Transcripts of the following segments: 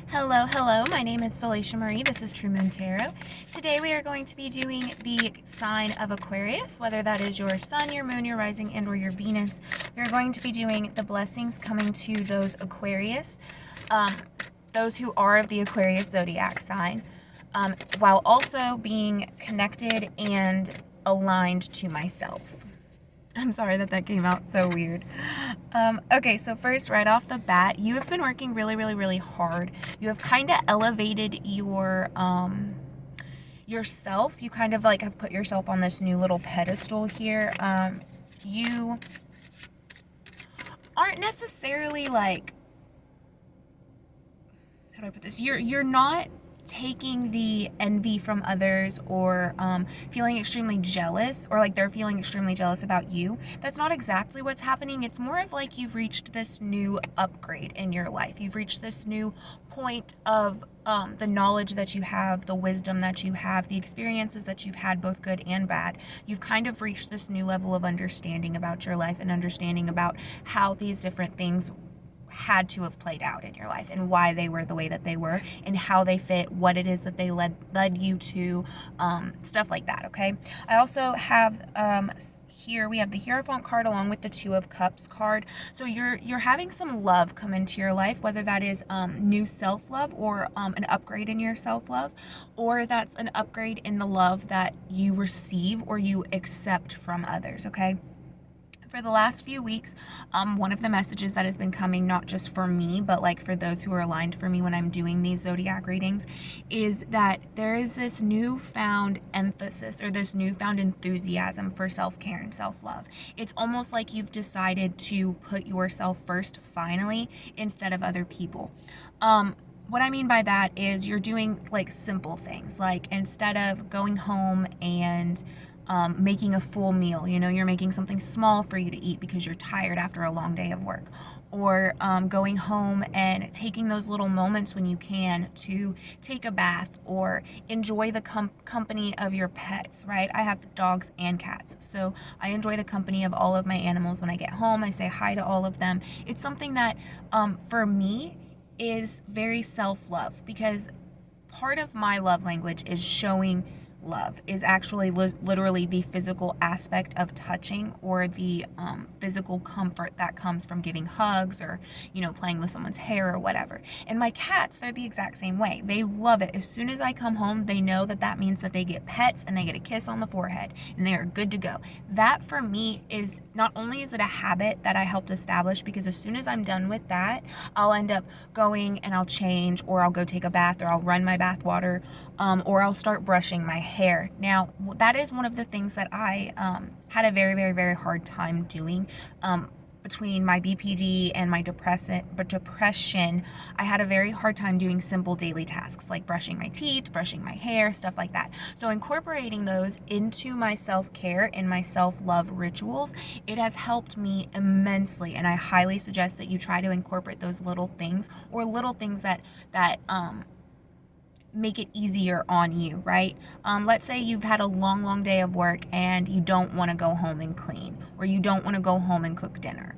Hello, my name is FeleciaMarie. This is True Moon Tarot. Today we are going to be doing the sign of Aquarius, whether that is your sun, your moon, your rising, and or your Venus. We are going to be doing the blessings coming to those Aquarius, those who are of the Aquarius zodiac sign, while also being connected and aligned to myself. I'm sorry that came out so weird. Okay, so first, right off the bat, you have been working really hard. You have kind of elevated yourself. You kind of like have put yourself on this new little pedestal here. You aren't necessarily like, how do I put this? You're not taking the envy from others or feeling extremely jealous, or like they're feeling extremely jealous about you. That's not exactly what's happening. It's more of like you've reached this new upgrade in your life. You've reached this new point of the knowledge that you have, the wisdom that you have, the experiences that you've had, both good and bad. You've kind of reached this new level of understanding about your life and understanding about how these different things had to have played out in your life and why they were the way that they were and how they fit, what it is that they led you to, stuff like that. Okay, I also have here we have the Hierophant card along with the Two of Cups card. So you're having some love come into your life, whether that is new self-love or an upgrade in your self-love, or that's an upgrade in the love that you receive or you accept from others. Okay, for the last few weeks, one of the messages that has been coming, not just for me, but like for those who are aligned for me when I'm doing these zodiac readings, is that there is this newfound emphasis or this newfound enthusiasm for self-care and self-love. It's almost like you've decided to put yourself first finally instead of other people. What I mean by that is you're doing like simple things, like instead of going home and making a full meal, you're making something small for you to eat because you're tired after a long day of work, or going home and taking those little moments when you can to take a bath or enjoy the company of your pets, right? I have dogs and cats, so I enjoy the company of all of my animals. When I get home, I say hi to all of them. It's something that for me is very self-love, because part of my love language is showing love, is actually literally the physical aspect of touching, or the physical comfort that comes from giving hugs or playing with someone's hair or whatever. And my cats, they're the exact same way. They love it. As soon as I come home, they know that means that they get pets and they get a kiss on the forehead and they are good to go. That for me is, not only is it a habit that I helped establish, because as soon as I'm done with that, I'll end up going and I'll change, or I'll go take a bath, or I'll run my bath water, or I'll start brushing my hair. Now, that is one of the things that I had a very hard time doing. Between my BPD and my depression, I had a very hard time doing simple daily tasks like brushing my teeth, brushing my hair, stuff like that. So incorporating those into my self-care and my self-love rituals, it has helped me immensely, and I highly suggest that you try to incorporate those little things, or little things that make it easier on you, right? Let's say you've had a long day of work and you don't want to go home and clean, or you don't want to go home and cook dinner.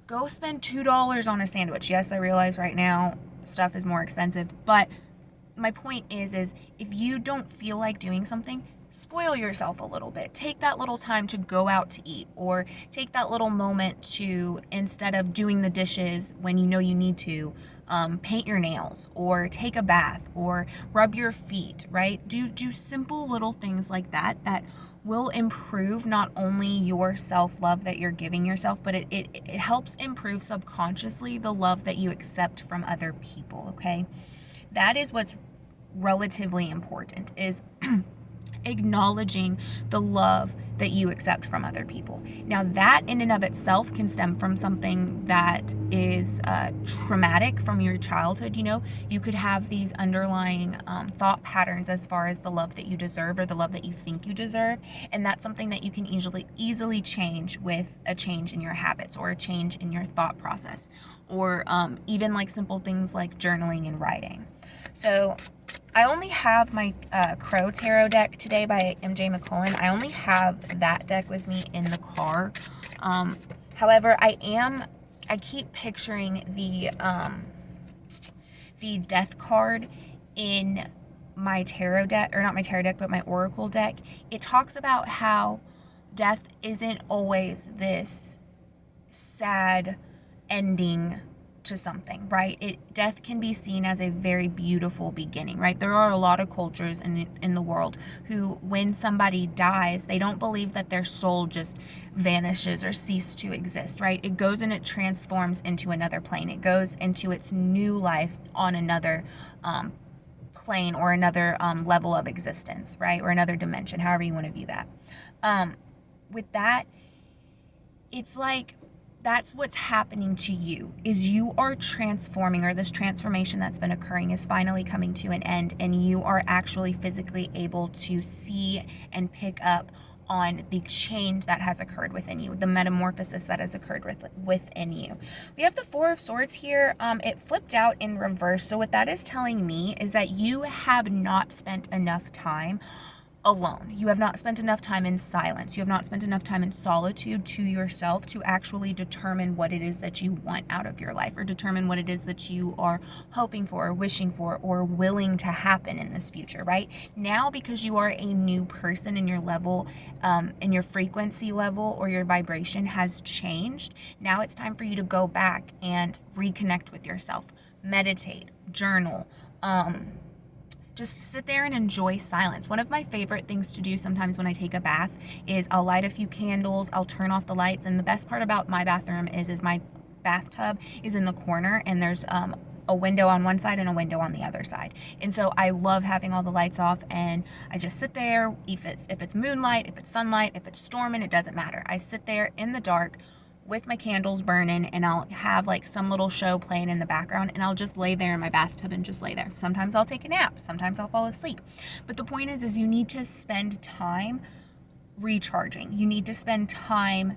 Go spend $2 on a sandwich. Yes, I realize right now stuff is more expensive, but my point is if you don't feel like doing something, spoil yourself a little bit. Take that little time to go out to eat, or take that little moment to, instead of doing the dishes when you need to, paint your nails, or take a bath, or rub your feet, right? Do simple little things like that will improve not only your self-love that you're giving yourself, but it helps improve subconsciously the love that you accept from other people. Okay, that is what's relatively important, is acknowledging the love that you accept from other people. Now, that in and of itself can stem from something that is traumatic from your childhood. You could have these underlying thought patterns as far as the love that you deserve, or the love that you think you deserve, and that's something that you can easily change with a change in your habits, or a change in your thought process, or even like simple things like journaling and writing. So I only have my Crow Tarot deck today by MJ McCullen. I only have that deck with me in the car. However, I keep picturing the death card in my tarot deck, or not my tarot deck, but my oracle deck, it talks about how death isn't always this sad ending to something, right? Death can be seen as a very beautiful beginning, right? There are a lot of cultures in the world who, when somebody dies, they don't believe that their soul just vanishes or ceases to exist, right? It goes and it transforms into another plane. It goes into its new life on another plane, or another level of existence, right? Or another dimension, however you want to view that. With that, it's like, that's what's happening to you, is you are transforming, or this transformation that's been occurring is finally coming to an end, and you are actually physically able to see and pick up on the change that has occurred within you, the metamorphosis that has occurred within you. We have the Four of Swords here. It flipped out in reverse. So what that is telling me is that you have not spent enough time alone. You have not spent enough time in silence. You have not spent enough time in solitude to yourself to actually determine what it is that you want out of your life, or determine what it is that you are hoping for, or wishing for, or willing to happen in this future, right? Now, because you are a new person and your level, and your frequency level or your vibration has changed, now it's time for you to go back and reconnect with yourself, meditate, journal, just sit there and enjoy silence. One of my favorite things to do sometimes when I take a bath is I'll light a few candles, I'll turn off the lights, and the best part about my bathroom is my bathtub is in the corner, and there's a window on one side and a window on the other side. And so I love having all the lights off, and I just sit there. If it's moonlight, if it's sunlight, if it's storming, it doesn't matter. I sit there in the dark with my candles burning, and I'll have like some little show playing in the background, and I'll just lay there in my bathtub and just lay there. Sometimes I'll take a nap, sometimes I'll fall asleep. But the point is you need to spend time recharging. You need to spend time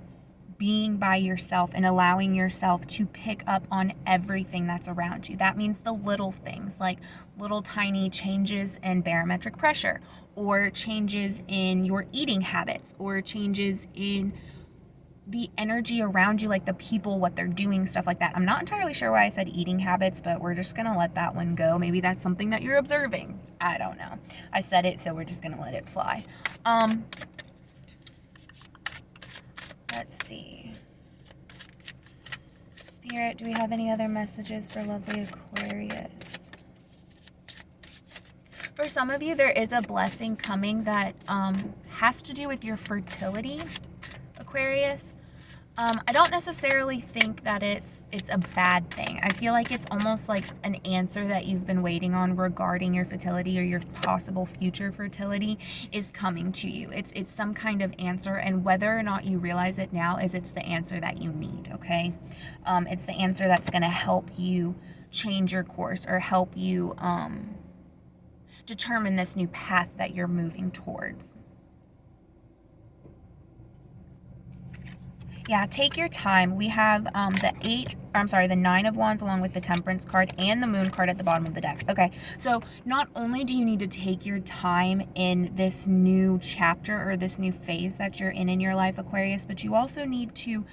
being by yourself and allowing yourself to pick up on everything that's around you. That means the little things, like little tiny changes in barometric pressure, or changes in your eating habits, or changes in the energy around you, like the people, what they're doing, stuff like that. I'm not entirely sure why I said eating habits, but we're just gonna let that one go. Maybe that's something that you're observing. I don't know. I said it, so we're just gonna let it fly. Let's see. Spirit, do we have any other messages for lovely Aquarius? For some of you, there is a blessing coming that has to do with your fertility, Aquarius. I don't necessarily think that it's a bad thing. I feel like it's almost like an answer that you've been waiting on regarding your fertility, or your possible future fertility is coming to you. It's some kind of answer, and whether or not you realize it now, it's the answer that you need, okay? It's the answer that's going to help you change your course, or help you determine this new path that you're moving towards. Yeah, take your time. We have the 9 of Wands along with the Temperance card and the Moon card at the bottom of the deck. Okay, so not only do you need to take your time in this new chapter, or this new phase that you're in your life, Aquarius, but you also need to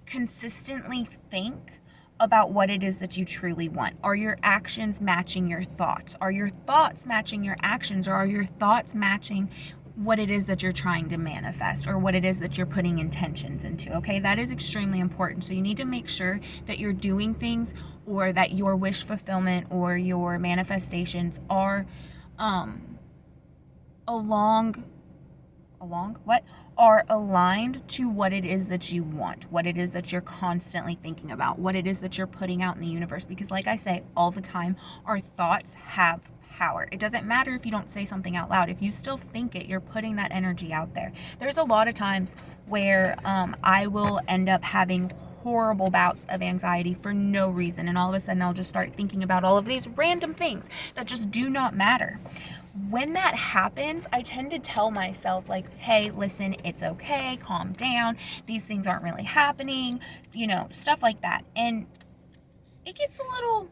consistently think about what it is that you truly want. Are your actions matching your thoughts? Are your thoughts matching your actions? Or are your thoughts matching what it is that you're trying to manifest, or what it is that you're putting intentions into? Okay, that is extremely important. So you need to make sure that you're doing things, or that your wish fulfillment or your manifestations are are aligned to what it is that you want, what it is that you're constantly thinking about, what it is that you're putting out in the universe. Because like I say all the time, our thoughts have power. It doesn't matter if you don't say something out loud. If you still think it, you're putting that energy out there. There's a lot of times where I will end up having horrible bouts of anxiety for no reason, and all of a sudden I'll just start thinking about all of these random things that just do not matter. When that happens, I tend to tell myself, like, hey, listen, it's okay, calm down, these things aren't really happening, stuff like that. And it gets a little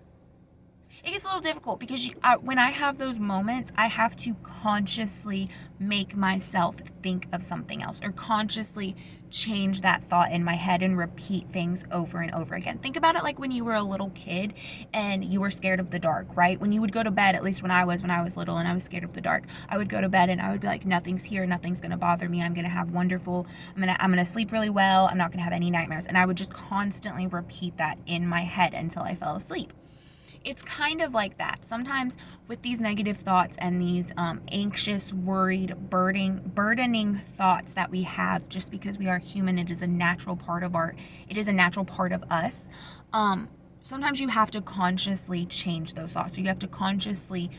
it gets a little difficult because when I have those moments, I have to consciously make myself think of something else, or consciously change that thought in my head and repeat things over and over again. Think about it like when you were a little kid and you were scared of the dark, right? When you would go to bed, at least when I was little and I was scared of the dark, I would go to bed and I would be like, nothing's here, nothing's gonna bother me, I'm gonna sleep really well, I'm not gonna have any nightmares. And I would just constantly repeat that in my head until I fell asleep. It's kind of like that. Sometimes with these negative thoughts and these anxious, worried, burdening thoughts that we have, just because we are human, it is a natural part of us. Sometimes you have to consciously change those thoughts. You have to consciously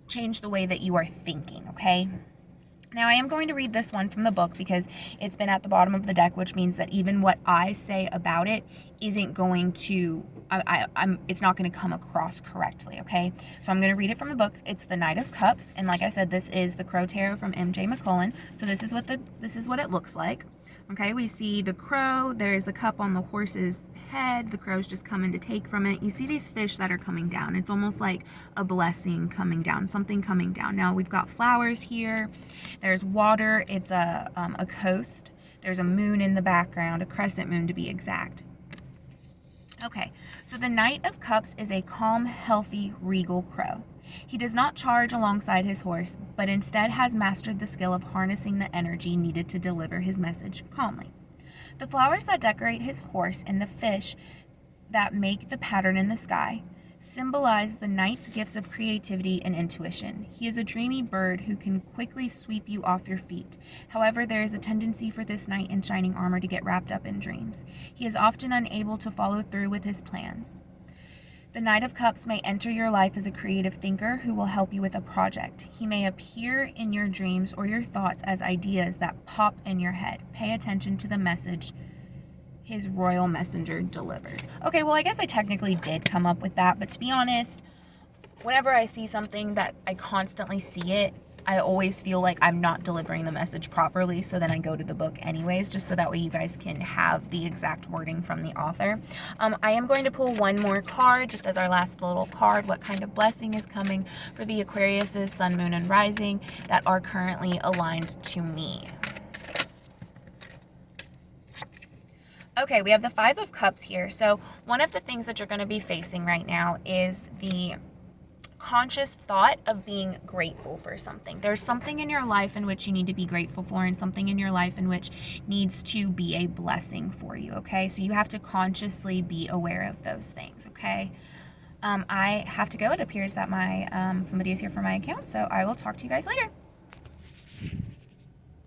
change the way that you are thinking, okay? Now, I am going to read this one from the book because it's been at the bottom of the deck, which means that even what I say about it isn't going to, it's not going to come across correctly, okay? So I'm going to read it from the book. It's the Knight of Cups, and like I said, this is the Crow Tarot from M.J. McCullen. So this is what it looks like. Okay, we see the crow, there's a cup on the horse's head, the crow's just coming to take from it. You see these fish that are coming down. It's almost like a blessing coming down, something coming down. Now we've got flowers here, there's water, it's a coast, there's a moon in the background, a crescent moon to be exact. Okay, so the Knight of Cups is a calm, healthy, regal crow. He does not charge alongside his horse, but instead has mastered the skill of harnessing the energy needed to deliver his message calmly. The flowers that decorate his horse and the fish that make the pattern in the sky symbolize the knight's gifts of creativity and intuition. He is a dreamy bird who can quickly sweep you off your feet. However, there is a tendency for this knight in shining armor to get wrapped up in dreams. He is often unable to follow through with his plans. The Knight of Cups may enter your life as a creative thinker who will help you with a project. He may appear in your dreams or your thoughts as ideas that pop in your head. Pay attention to the message his royal messenger delivers. Okay, well, I guess I technically did come up with that, but to be honest, whenever I see something that I constantly see it, I always feel like I'm not delivering the message properly, so then I go to the book anyways, just so that way you guys can have the exact wording from the author. I am going to pull one more card, just as our last little card. What kind of blessing is coming for the Aquariuses, Sun, Moon, and Rising that are currently aligned to me? Okay, we have the Five of Cups here. So one of the things that you're going to be facing right now is the conscious thought of being grateful for something. There's something in your life in which you need to be grateful for, and something in your life in which needs to be a blessing for you, okay? So you have to consciously be aware of those things, okay? I have to go. It appears that my somebody is here for my account, so I will talk to you guys later.